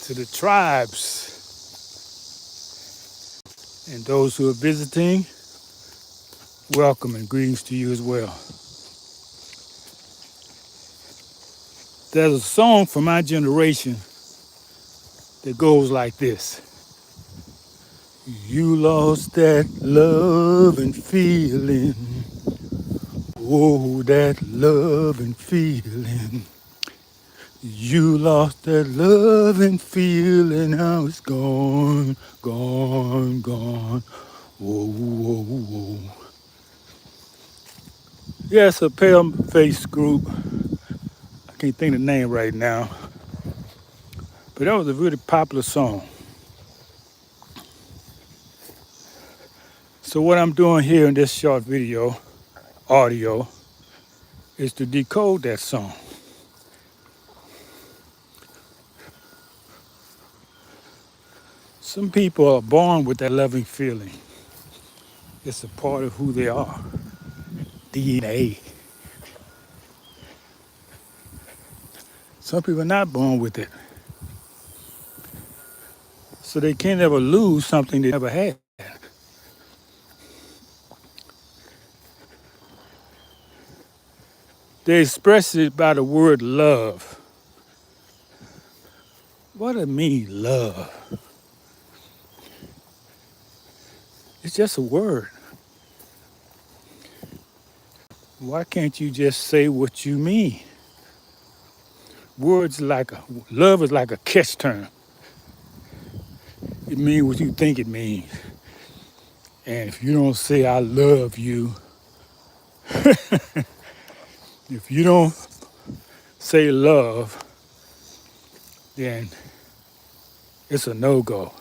to the tribes and those who are visiting. Welcome and greetings to you as well. There's a song from my generation that goes like this. You lost that love and feeling. Oh, that love and feeling. You lost that love and feeling. Now it's gone, gone, gone. Whoa, whoa, whoa. Yeah, it's a pale-faced group. I can't think of the name right now. But that was a really popular song. So what I'm doing here in this short video, audio, is to decode that song. Some people are born with that loving feeling. It's a part of who they are. DNA. Some people are not born with it. So they can't ever lose something they never had. They express it by the word love. What do it mean, love? It's just a word. Why can't you just say what you mean? Love is like a catch term. It means what you think it means. And if you don't say I love you, if you don't say love, then it's a no-go.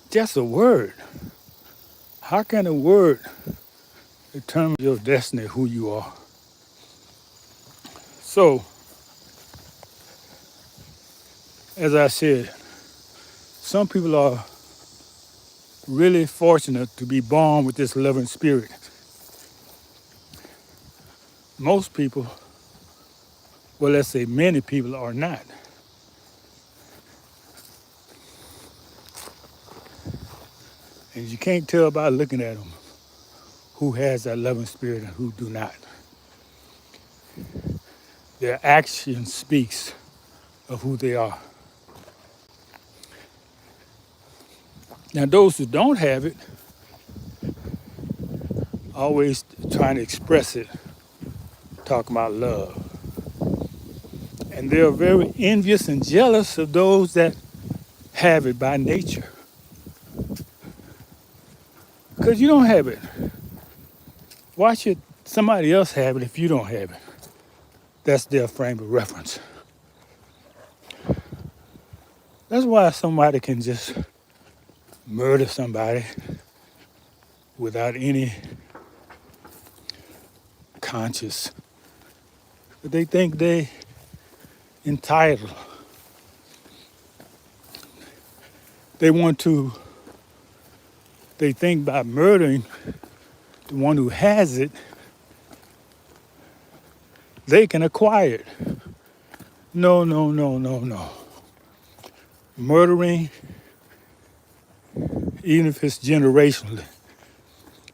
Just a word. How can a word determine your destiny, who you are? So, as I said, some people are really fortunate to be born with this loving spirit. Most people, well, let's say many people are not. And you can't tell by looking at them who has that loving spirit and who do not. Their action speaks of who they are. Now, those who don't have it, always trying to express it, talking about love. And they're very envious and jealous of those that have it by nature. Because you don't have it. Why should somebody else have it if you don't have it? That's their frame of reference. That's why somebody can just murder somebody without any conscience. But they think they entitled. They think by murdering the one who has it, they can acquire it. No, no, no, no, no. Murdering, even if it's generationally,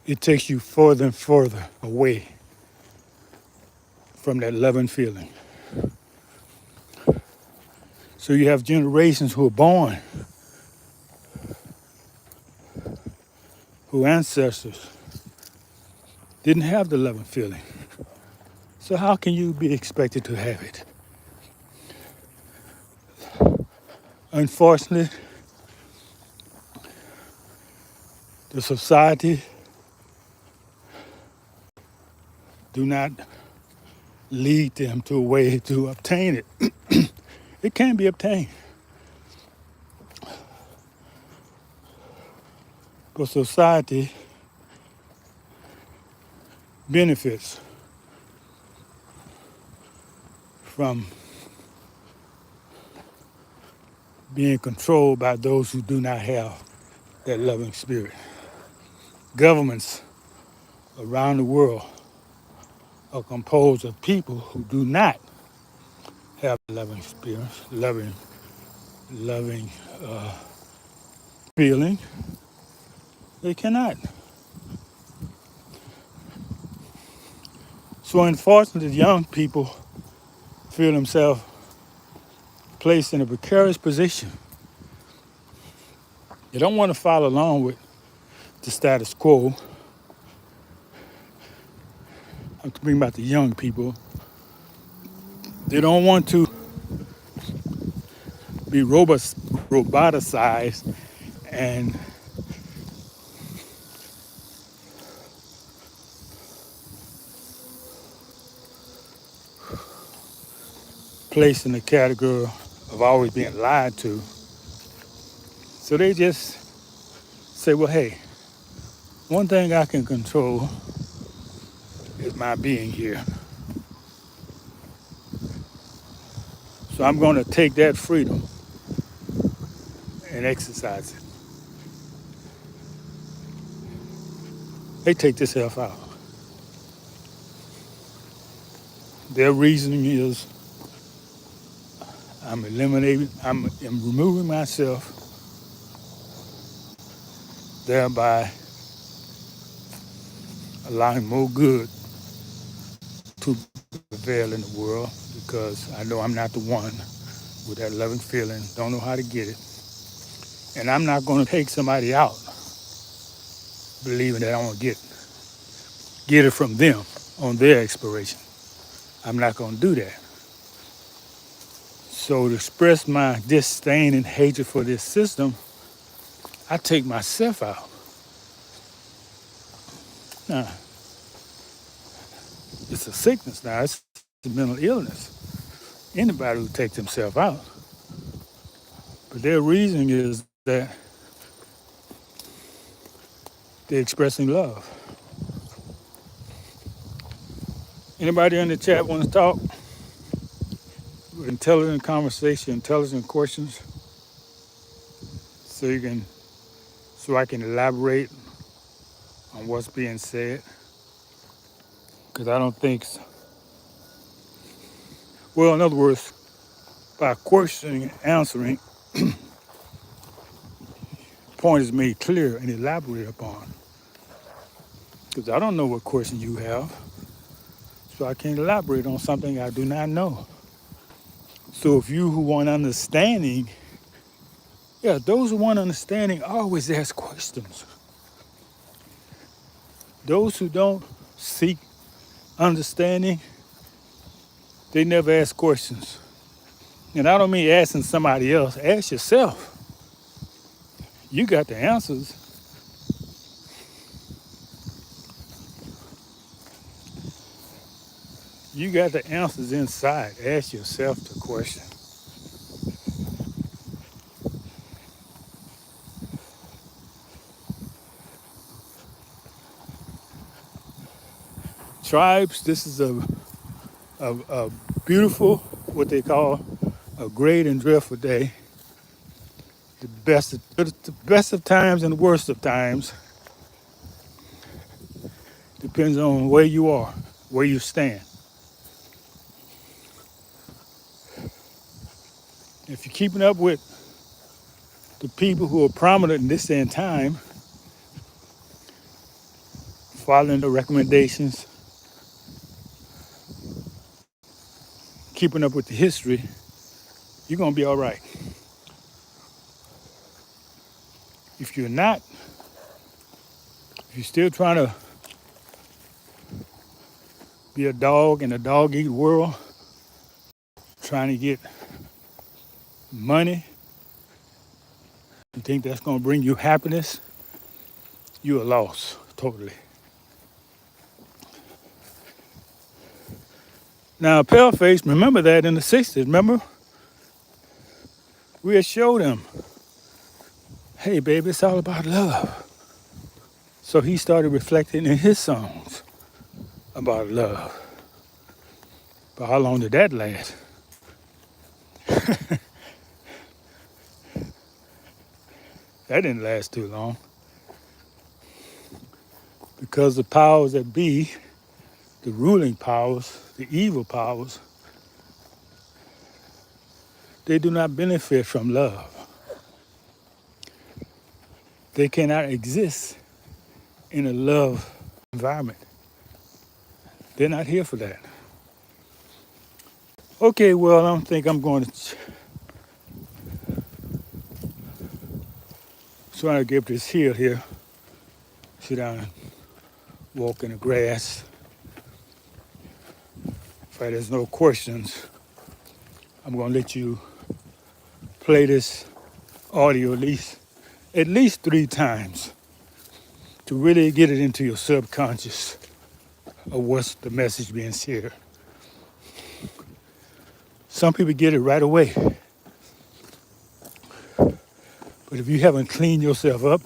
it takes you further and further away from that loving feeling. So you have generations who are born, whose ancestors didn't have the loving feeling. So how can you be expected to have it? Unfortunately, the society do not lead them to a way to obtain it. It can be obtained. But society benefits from being controlled by those who do not have that loving spirit. Governments around the world are composed of people who do not have loving spirit, loving loving feeling. They cannot. So unfortunately, young people feel themselves placed in a precarious position. They don't want to follow along with the status quo. I'm talking about the young people. They don't want to be roboticized and placed in the category of always being lied to. So they just say, well, hey, one thing I can control is my being here. So I'm going to take that freedom and exercise it. They take themselves out. Their reasoning is I'm removing myself, thereby allowing more good to prevail in the world because I know I'm not the one with that loving feeling, don't know how to get it. And I'm not going to take somebody out believing that I'm going to get it from them on their expiration. I'm not going to do that. So to express my disdain and hatred for this system, I take myself out. Now, it's a sickness now. It's a mental illness. Anybody who takes themselves out. But their reasoning is that they're expressing love. Anybody in the chat want to talk? Intelligent conversation, intelligent questions, so I can elaborate on what's being said. Because I don't think, well, in other words, by questioning and answering, point is made clear and elaborated upon. Because I don't know what question you have, so I can't elaborate on something I do not know. So if you who want understanding, those who want understanding always ask questions. Those who don't seek understanding, they never ask questions. And I don't mean asking somebody else, ask yourself. You got the answers. You got the answers inside. Ask yourself the question. Tribes, this is a beautiful, what they call a great and dreadful day. The best of times and the worst of times. Depends on where you are, where you stand. If you're keeping up with the people who are prominent in this day and time, following the recommendations, keeping up with the history, you're going to be all right. If you're not, if you're still trying to be a dog in a dog-eat world, trying to get money, you think that's going to bring you happiness, you're lost totally. Now, Paleface, remember that in the 60s, remember? We had showed him, hey, baby, it's all about love. So he started reflecting in his songs about love. But how long did that last? That didn't last too long. Because the powers that be, the ruling powers, the evil powers, they do not benefit from love. They cannot exist in a love environment. They're not here for that. Okay, well, I don't think I'm going to try to get up this hill here. Sit down and walk in the grass. If there's no questions, I'm going to let you play this audio at least 3 times to really get it into your subconscious of what's the message being shared. Some people get it right away. But if you haven't cleaned yourself up,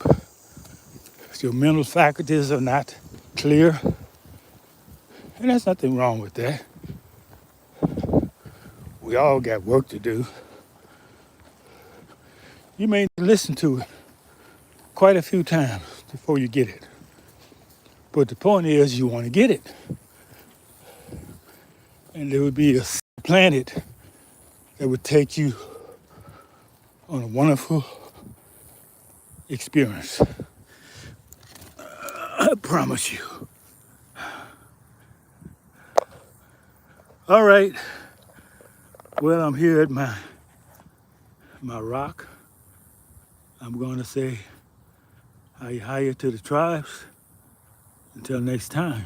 if your mental faculties are not clear, and there's nothing wrong with that. We all got work to do. You may listen to it quite a few times before you get it. But the point is you want to get it. And there would be a planet that would take you on a wonderful experience. I promise you. All right. Well, I'm here at my rock. I'm going to say hiya to the tribes. Until next time.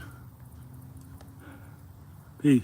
Peace.